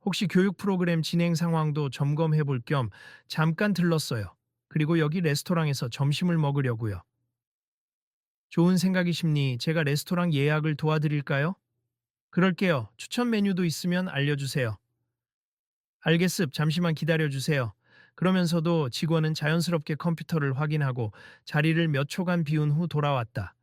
Speaker 1: 혹시 교육 프로그램 진행 상황도 점검해 볼 겸 잠깐 들렀어요. 그리고 여기 레스토랑에서 점심을 먹으려고요. 좋은 생각이십니. 제가 레스토랑 예약을 도와드릴까요? 그럴게요. 추천 메뉴도 있으면 알려주세요. 알겠습. 잠시만 기다려주세요. 그러면서도 직원은 자연스럽게 컴퓨터를 확인하고 자리를 몇 초간 비운 후 돌아왔다.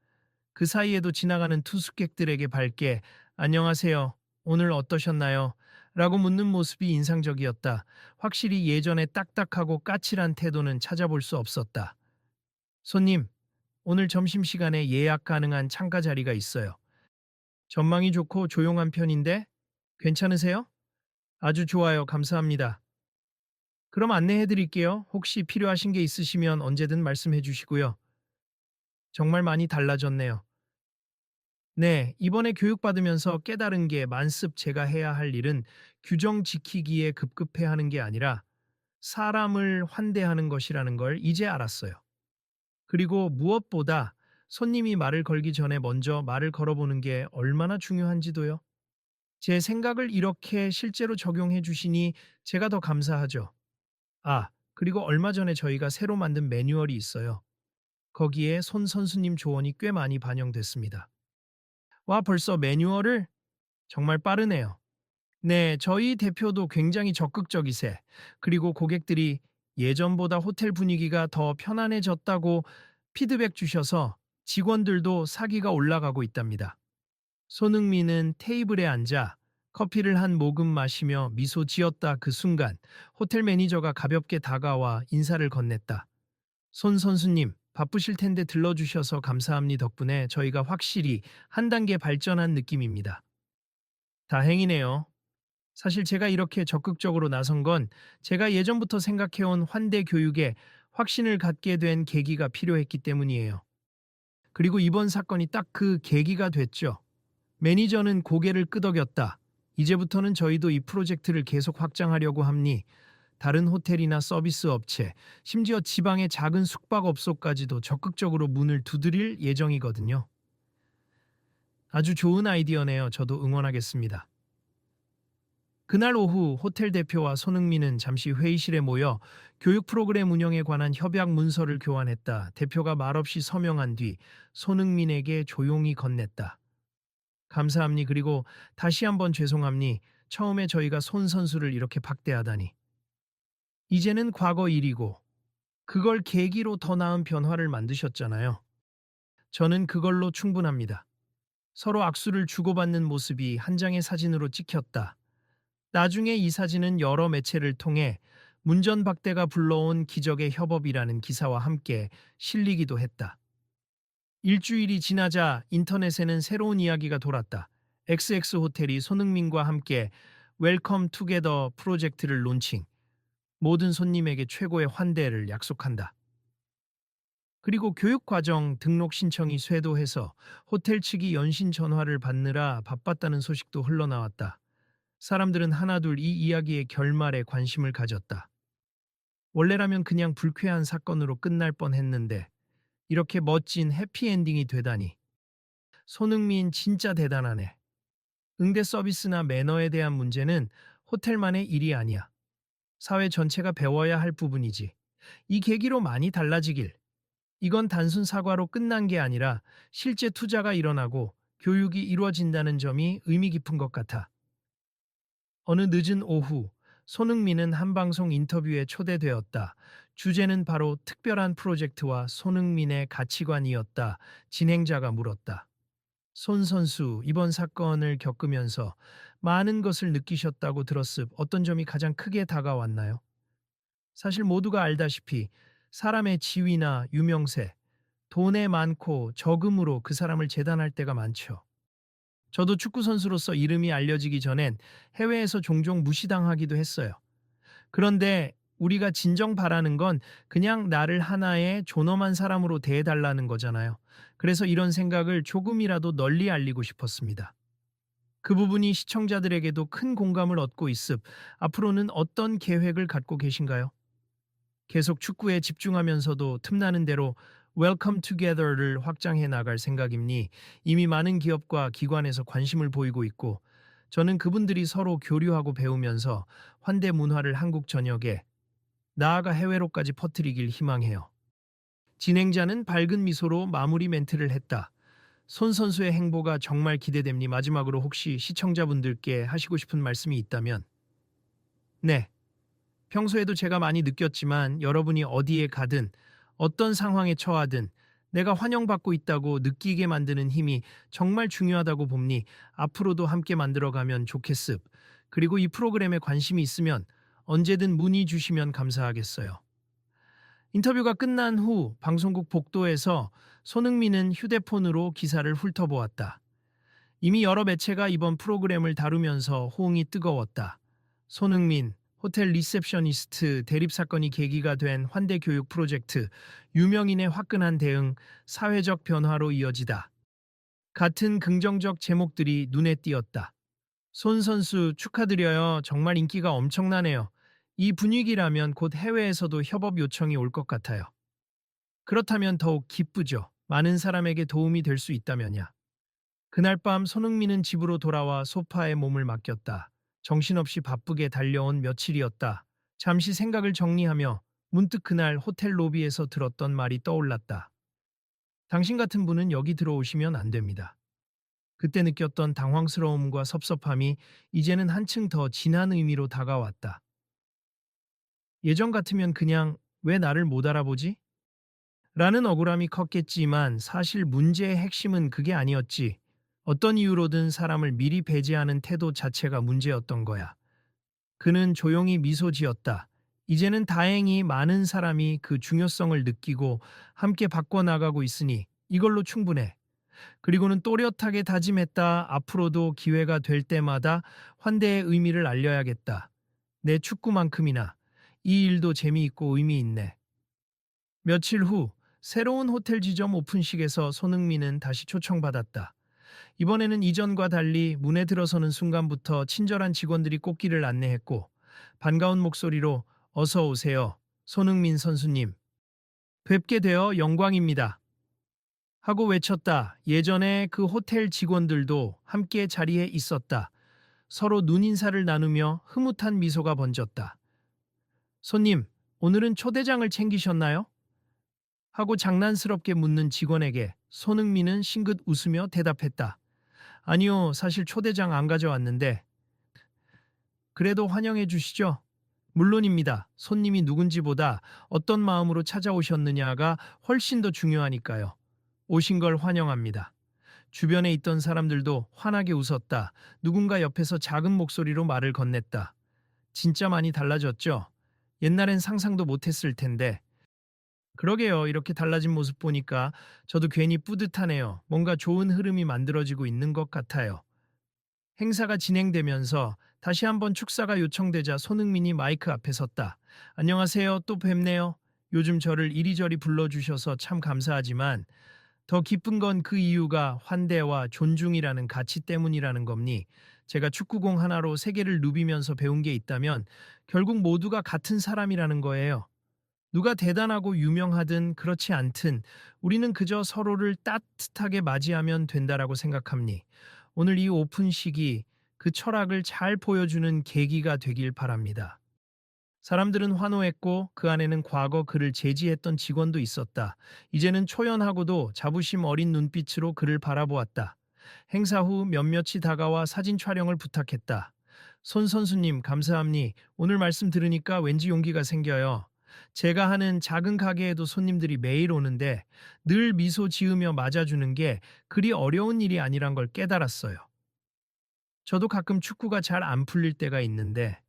Speaker 1: 그 사이에도 지나가는 투숙객들에게 밝게 안녕하세요. 오늘 어떠셨나요? 라고 묻는 모습이 인상적이었다. 확실히 예전에 딱딱하고 까칠한 태도는 찾아볼 수 없었다. 손님, 오늘 점심시간에 예약 가능한 창가 자리가 있어요. 전망이 좋고 조용한 편인데 괜찮으세요? 아주 좋아요. 감사합니다. 그럼 안내해 드릴게요. 혹시 필요하신 게 있으시면 언제든 말씀해 주시고요. 정말 많이 달라졌네요. 네, 이번에 교육받으면서 깨달은 게 만습 제가 해야 할 일은 규정 지키기에 급급해 하는 게 아니라 사람을 환대하는 것이라는 걸 이제 알았어요. 그리고 무엇보다 손님이 말을 걸기 전에 먼저 말을 걸어보는 게 얼마나 중요한지도요. 제 생각을 이렇게 실제로 적용해 주시니 제가 더 감사하죠. 그리고 얼마 전에 저희가 새로 만든 매뉴얼이 있어요. 거기에 손 선수님 조언이 꽤 많이 반영됐습니다. 와, 벌써 매뉴얼을? 정말 빠르네요. 네, 저희 대표도 굉장히 적극적이세. 그리고 고객들이 예전보다 호텔 분위기가 더 편안해졌다고 피드백 주셔서 직원들도 사기가 올라가고 있답니다. 손흥민은 테이블에 앉아 커피를 한 모금 마시며 미소 지었다. 그 순간 호텔 매니저가 가볍게 다가와 인사를 건넸다. 손 선수님, 바쁘실 텐데 들러주셔서 감사합니다. 덕분에 저희가 확실히 한 단계 발전한 느낌입니다. 다행이네요. 사실 제가 이렇게 적극적으로 나선 건 제가 예전부터 생각해온 환대 교육에 확신을 갖게 된 계기가 필요했기 때문이에요. 그리고 이번 사건이 딱 그 계기가 됐죠. 매니저는 고개를 끄덕였다. 이제부터는 저희도 이 프로젝트를 계속 확장하려고 합니. 다른 호텔이나 서비스 업체, 심지어 지방의 작은 숙박업소까지도 적극적으로 문을 두드릴 예정이거든요. 아주 좋은 아이디어네요. 저도 응원하겠습니다. 그날 오후 호텔 대표와 손흥민은 잠시 회의실에 모여 교육 프로그램 운영에 관한 협약 문서를 교환했다. 대표가 말없이 서명한 뒤 손흥민에게 조용히 건넸다. 감사합니. 그리고 다시 한번 죄송합니. 처음에 저희가 손 선수를 이렇게 박대하다니. 이제는 과거 일이고 그걸 계기로 더 나은 변화를 만드셨잖아요. 저는 그걸로 충분합니다. 서로 악수를 주고받는 모습이 한 장의 사진으로 찍혔다. 나중에 이 사진은 여러 매체를 통해 문전박대가 불러온 기적의 협업이라는 기사와 함께 실리기도 했다. 일주일이 지나자 인터넷에는 새로운 이야기가 돌았다. XX 호텔이 손흥민과 함께 웰컴 투게더 프로젝트를 론칭. 모든 손님에게 최고의 환대를 약속한다. 그리고 교육과정 등록 신청이 쇄도해서 호텔 측이 연신 전화를 받느라 바빴다는 소식도 흘러나왔다. 사람들은 하나둘 이 이야기의 결말에 관심을 가졌다. 원래라면 그냥 불쾌한 사건으로 끝날 뻔했는데 이렇게 멋진 해피엔딩이 되다니. 손흥민 진짜 대단하네. 응대 서비스나 매너에 대한 문제는 호텔만의 일이 아니야. 사회 전체가 배워야 할 부분이지. 이 계기로 많이 달라지길. 이건 단순 사과로 끝난 게 아니라 실제 투자가 일어나고 교육이 이루어진다는 점이 의미 깊은 것 같아. 어느 늦은 오후, 손흥민은 한 방송 인터뷰에 초대되었다. 주제는 바로 특별한 프로젝트와 손흥민의 가치관이었다. 진행자가 물었다. 손 선수, 이번 사건을 겪으면서 많은 것을 느끼셨다고 들었습. 어떤 점이 가장 크게 다가왔나요? 사실 모두가 알다시피 사람의 지위나 유명세, 돈에 많고 적음으로 그 사람을 재단할 때가 많죠. 저도 축구 선수로서 이름이 알려지기 전엔 해외에서 종종 무시당하기도 했어요. 그런데 우리가 진정 바라는 건 그냥 나를 하나의 존엄한 사람으로 대해달라는 거잖아요. 그래서 이런 생각을 조금이라도 널리 알리고 싶었습니다. 그 부분이 시청자들에게도 큰 공감을 얻고 있습. 앞으로는 어떤 계획을 갖고 계신가요? 계속 축구에 집중하면서도 틈나는 대로 Welcome Together를 확장해 나갈 생각이니 이미 많은 기업과 기관에서 관심을 보이고 있고 저는 그분들이 서로 교류하고 배우면서 환대 문화를 한국 전역에 나아가 해외로까지 퍼뜨리길 희망해요. 진행자는 밝은 미소로 마무리 멘트를 했다. 손 선수의 행보가 정말 기대됩니. 마지막으로 혹시 시청자분들께 하시고 싶은 말씀이 있다면? 네. 평소에도 제가 많이 느꼈지만 여러분이 어디에 가든 어떤 상황에 처하든 내가 환영받고 있다고 느끼게 만드는 힘이 정말 중요하다고 봅니. 앞으로도 함께 만들어가면 좋겠습. 그리고 이 프로그램에 관심이 있으면 언제든 문의 주시면 감사하겠어요. 인터뷰가 끝난 후 방송국 복도에서 손흥민은 휴대폰으로 기사를 훑어보았다. 이미 여러 매체가 이번 프로그램을 다루면서 호응이 뜨거웠다. 손흥민, 호텔 리셉셔니스트 대립 사건이 계기가 된 환대 교육 프로젝트, 유명인의 화끈한 대응, 사회적 변화로 이어지다. 같은 긍정적 제목들이 눈에 띄었다. 손 선수 축하드려요. 정말 인기가 엄청나네요. 이 분위기라면 곧 해외에서도 협업 요청이 올 것 같아요. 그렇다면 더욱 기쁘죠. 많은 사람에게 도움이 될 수 있다면야. 그날 밤 손흥민은 집으로 돌아와 소파에 몸을 맡겼다. 정신없이 바쁘게 달려온 며칠이었다. 잠시 생각을 정리하며 문득 그날 호텔 로비에서 들었던 말이 떠올랐다. 당신 같은 분은 여기 들어오시면 안 됩니다. 그때 느꼈던 당황스러움과 섭섭함이 이제는 한층 더 진한 의미로 다가왔다. 예전 같으면 그냥 왜 나를 못 알아보지? 라는 억울함이 컸겠지만 사실 문제의 핵심은 그게 아니었지. 어떤 이유로든 사람을 미리 배제하는 태도 자체가 문제였던 거야. 그는 조용히 미소 지었다. 이제는 다행히 많은 사람이 그 중요성을 느끼고 함께 바꿔나가고 있으니 이걸로 충분해. 그리고는 또렷하게 다짐했다. 앞으로도 기회가 될 때마다 환대의 의미를 알려야겠다. 내 축구만큼이나 이 일도 재미있고 의미 있네. 며칠 후 새로운 호텔 지점 오픈식에서 손흥민은 다시 초청받았다. 이번에는 이전과 달리 문에 들어서는 순간부터 친절한 직원들이 꽃길을 안내했고 반가운 목소리로 어서 오세요. 손흥민 선수님. 뵙게 되어 영광입니다. 하고 외쳤다. 예전에 그 호텔 직원들도 함께 자리에 있었다. 서로 눈인사를 나누며 흐뭇한 미소가 번졌다. 손님, 오늘은 초대장을 챙기셨나요? 하고 장난스럽게 묻는 직원에게 손흥민은 싱긋 웃으며 대답했다. 아니요, 사실 초대장 안 가져왔는데. 그래도 환영해 주시죠? 물론입니다. 손님이 누군지보다 어떤 마음으로 찾아오셨느냐가 훨씬 더 중요하니까요. 오신 걸 환영합니다. 주변에 있던 사람들도 환하게 웃었다. 누군가 옆에서 작은 목소리로 말을 건넸다. 진짜 많이 달라졌죠? 옛날엔 상상도 못했을 텐데. 그러게요. 이렇게 달라진 모습 보니까 저도 괜히 뿌듯하네요. 뭔가 좋은 흐름이 만들어지고 있는 것 같아요. 행사가 진행되면서 다시 한번 축사가 요청되자 손흥민이 마이크 앞에 섰다. 안녕하세요. 또 뵙네요. 요즘 저를 이리저리 불러주셔서 참 감사하지만 더 기쁜 건 그 이유가 환대와 존중이라는 가치 때문이라는 겁니. 제가 축구공 하나로 세계를 누비면서 배운 게 있다면 결국 모두가 같은 사람이라는 거예요. 누가 대단하고 유명하든 그렇지 않든 우리는 그저 서로를 따뜻하게 맞이하면 된다라고 생각합니. 오늘 이 오픈식이 그 철학을 잘 보여주는 계기가 되길 바랍니다. 사람들은 환호했고 그 안에는 과거 그를 제지했던 직원도 있었다. 이제는 초연하고도 자부심 어린 눈빛으로 그를 바라보았다. 행사 후 몇몇이 다가와 사진 촬영을 부탁했다. 손 선수님 감사합니. 오늘 말씀 들으니까 왠지 용기가 생겨요. 제가 하는 작은 가게에도 손님들이 매일 오는데 늘 미소 지으며 맞아주는 게 그리 어려운 일이 아니란 걸 깨달았어요. 저도 가끔 축구가 잘 안 풀릴 때가 있는데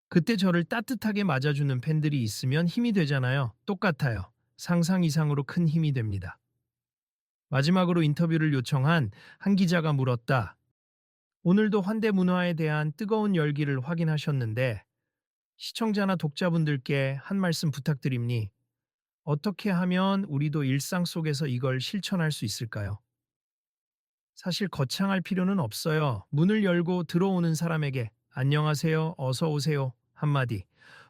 Speaker 1: 그때 저를 따뜻하게 맞아주는 팬들이 있으면 힘이 되잖아요. 똑같아요. 상상 이상으로 큰 힘이 됩니다. 마지막으로 인터뷰를 요청한 한 기자가 물었다. 오늘도 환대 문화에 대한 뜨거운 열기를 확인하셨는데 시청자나 독자분들께 한 말씀 부탁드립니. 어떻게 하면 우리도 일상 속에서 이걸 실천할 수 있을까요? 사실 거창할 필요는 없어요. 문을 열고 들어오는 사람에게 안녕하세요, 어서 오세요 한마디.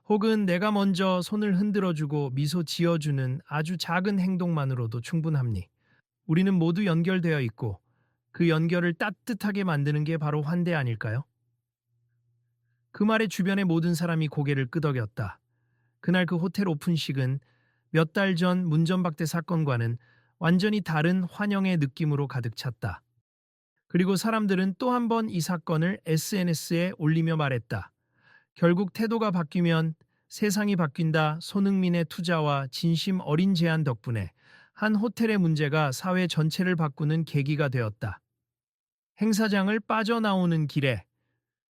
Speaker 1: 혹은 내가 먼저 손을 흔들어주고 미소 지어주는 아주 작은 행동만으로도 충분합니. 우리는 모두 연결되어 있고 그 연결을 따뜻하게 만드는 게 바로 환대 아닐까요? 그 말에 주변의 모든 사람이 고개를 끄덕였다. 그날 그 호텔 오픈식은 몇 달 전 문전박대 사건과는 완전히 다른 환영의 느낌으로 가득 찼다. 그리고 사람들은 또 한 번 이 사건을 SNS에 올리며 말했다. 결국 태도가 바뀌면 세상이 바뀐다. 손흥민의 투자와 진심 어린 제안 덕분에 한 호텔의 문제가 사회 전체를 바꾸는 계기가 되었다. 행사장을 빠져나오는 길에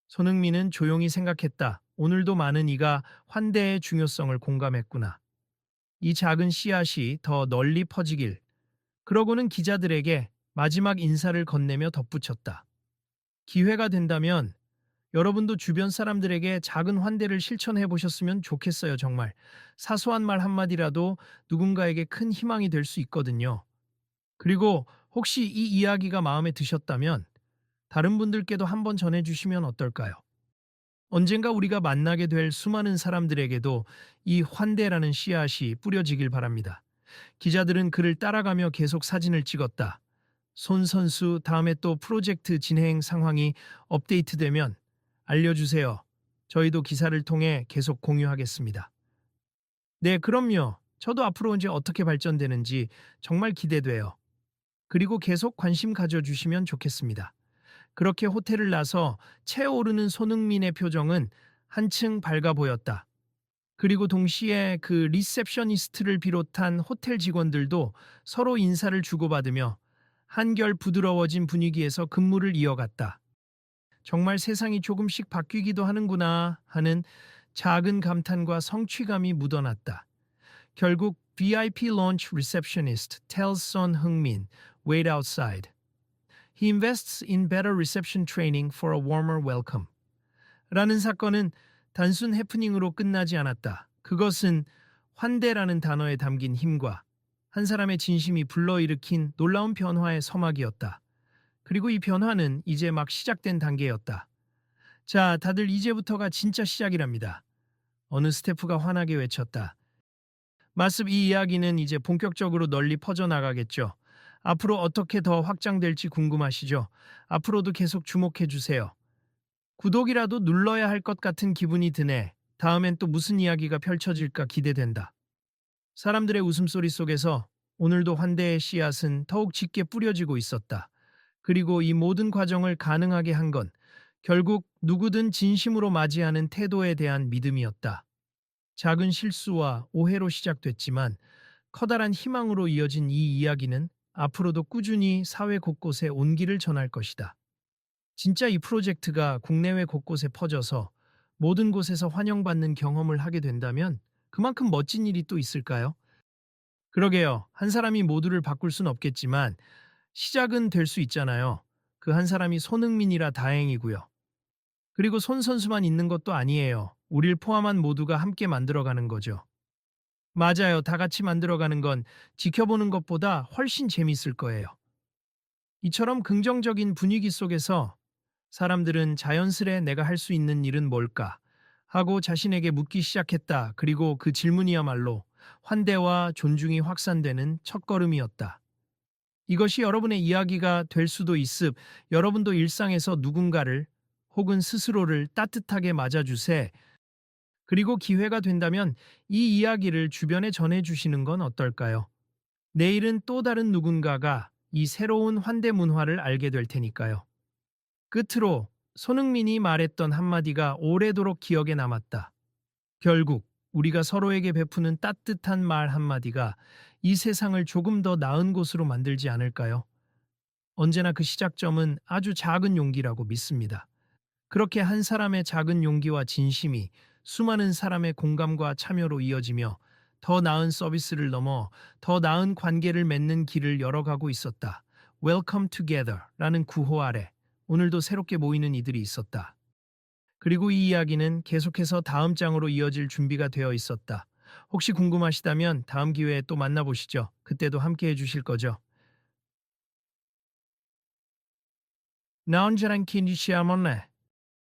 Speaker 1: 손흥민은 조용히 생각했다. 오늘도 많은 이가 환대의 중요성을 공감했구나. 이 작은 씨앗이 더 널리 퍼지길. 그러고는 기자들에게 마지막 인사를 건네며 덧붙였다. 기회가 된다면 여러분도 주변 사람들에게 작은 환대를 실천해 보셨으면 좋겠어요, 정말. 사소한 말 한마디라도 누군가에게 큰 희망이 될 수 있거든요. 그리고 혹시 이 이야기가 마음에 드셨다면 다른 분들께도 한번 전해주시면 어떨까요? 언젠가 우리가 만나게 될 수많은 사람들에게도 이 환대라는 씨앗이 뿌려지길 바랍니다. 기자들은 그를 따라가며 계속 사진을 찍었다. 손 선수 다음에 또 프로젝트 진행 상황이 업데이트되면 알려주세요. 저희도 기사를 통해 계속 공유하겠습니다. 네, 그럼요. 저도 앞으로 이제 어떻게 발전되는지 정말 기대돼요. 그리고 계속 관심 가져주시면 좋겠습니다. 그렇게 호텔을 나서 채오르는 손흥민의 표정은 한층 밝아 보였다. 그리고 동시에 그 리셉셔니스트를 비롯한 호텔 직원들도 서로 인사를 주고받으며 한결 부드러워진 분위기에서 근무를 이어갔다. 정말 세상이 조금씩 바뀌기도 하는구나 하는 작은 감탄과 성취감이 묻어났다. 결국 VIP launch receptionist tells Son Heung-min, wait outside. He invests in better reception training for a warmer welcome. 라는 사건은 단순 해프닝으로 끝나지 않았다. 그것은 환대라는 단어에 담긴 힘과 한 사람의 진심이 불러일으킨 놀라운 변화의 서막이었다. 그리고 이 변화는 이제 막 시작된 단계였다. 자, 다들 이제부터가 진짜 시작이랍니다. 어느 스태프가 환하게 외쳤다. 마습 이 이야기는 이제 본격적으로 널리 퍼져나가겠죠. 앞으로 어떻게 더 확장될지 궁금하시죠? 앞으로도 계속 주목해 주세요. 구독이라도 눌러야 할 것 같은 기분이 드네. 다음엔 또 무슨 이야기가 펼쳐질까 기대된다. 사람들의 웃음소리 속에서 오늘도 환대의 씨앗은 더욱 짙게 뿌려지고 있었다. 그리고 이 모든 과정을 가능하게 한 건 결국 누구든 진심으로 맞이하는 태도에 대한 믿음이었다. 작은 실수와 오해로 시작됐지만 커다란 희망으로 이어진 이 이야기는 앞으로도 꾸준히 사회 곳곳에 온기를 전할 것이다. 진짜 이 프로젝트가 국내외 곳곳에 퍼져서 모든 곳에서 환영받는 경험을 하게 된다면 그만큼 멋진 일이 또 있을까요? 그러게요. 한 사람이 모두를 바꿀 순 없겠지만 시작은 될 수 있잖아요. 그 한 사람이 손흥민이라 다행이고요. 그리고 손 선수만 있는 것도 아니에요. 우릴 포함한 모두가 함께 만들어가는 거죠. 맞아요. 다 같이 만들어가는 건 지켜보는 것보다 훨씬 재밌을 거예요. 이처럼 긍정적인 분위기 속에서 사람들은 자연스레 내가 할 수 있는 일은 뭘까? 하고 자신에게 묻기 시작했다. 그리고 그 질문이야말로 환대와 존중이 확산되는 첫걸음이었다. 이것이 여러분의 이야기가 될 수도 있습. 여러분도 일상에서 누군가를 혹은 스스로를 따뜻하게 맞아주세. 그리고 기회가 된다면 이 이야기를 주변에 전해주시는 건 어떨까요? 내일은 또 다른 누군가가 이 새로운 환대 문화를 알게 될 테니까요. 끝으로 손흥민이 말했던 한마디가 오래도록 기억에 남았다. 결국 우리가 서로에게 베푸는 따뜻한 말 한마디가 이 세상을 조금 더 나은 곳으로 만들지 않을까요? 언제나 그 시작점은 아주 작은 용기라고 믿습니다. 그렇게 한 사람의 작은 용기와 진심이 수많은 사람의 공감과 참여로 이어지며 더 나은 서비스를 넘어 더 나은 관계를 맺는 길을 열어가고 있었다. Welcome together 라는 구호 아래 오늘도 새롭게 모이는 이들이 있었다. 그리고 이 이야기는 계속해서 다음 장으로 이어질 준비가 되어 있었다. 혹시 궁금하시다면 다음 기회에 또 만나보시죠. 그때도 함께 해주실 거죠. 나 혼자란 킨지 시아몬네.